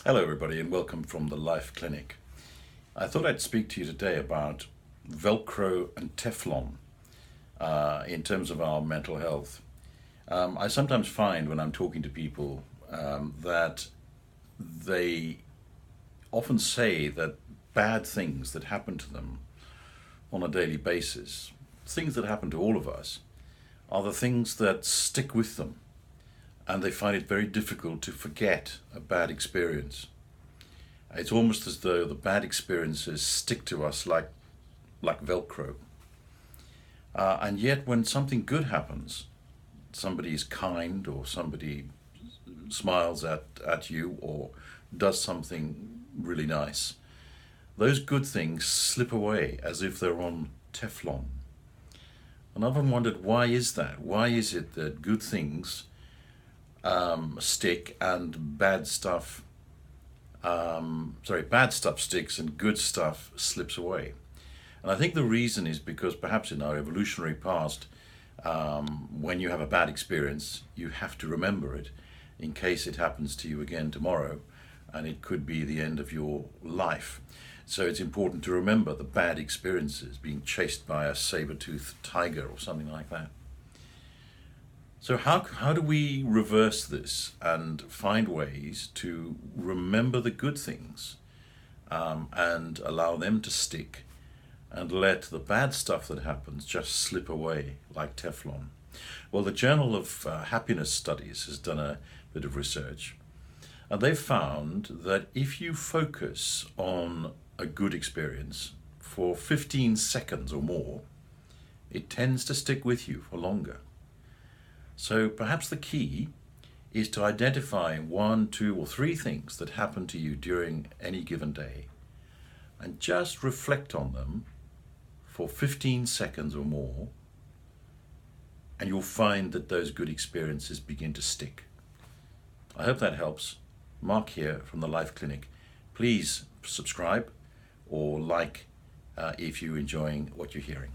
Hello everybody and welcome from the Life Clinic. I thought I'd speak to you today about Velcro and Teflon in terms of our mental health. I sometimes find when I'm talking to people that they often say that bad things that happen to them on a daily basis, things that happen to all of us, are the things that stick with them, and they find it very difficult to forget a bad experience. It's almost as though the bad experiences stick to us like Velcro. And yet when something good happens, somebody is kind or somebody smiles at you or does something really nice, those good things slip away as if they're on Teflon. And I've often wondered, why is that? Why is it that good things stick and bad stuff sticks and good stuff slips away? And I think the reason is because perhaps in our evolutionary past, when you have a bad experience, you have to remember it in case it happens to you again tomorrow, and it could be the end of your life. So it's important to remember the bad experiences, being chased by a saber-toothed tiger or something like that. So how do we reverse this and find ways to remember the good things and allow them to stick and let the bad stuff that happens just slip away like Teflon? Well, the Journal of Happiness Studies has done a bit of research, and they've found that if you focus on a good experience for 15 seconds or more, it tends to stick with you for longer. So perhaps the key is to identify 1, 2, or 3 things that happen to you during any given day and just reflect on them for 15 seconds or more, and you'll find that those good experiences begin to stick. I hope that helps. Mark here from the Life Clinic. Please subscribe or like if you're enjoying what you're hearing.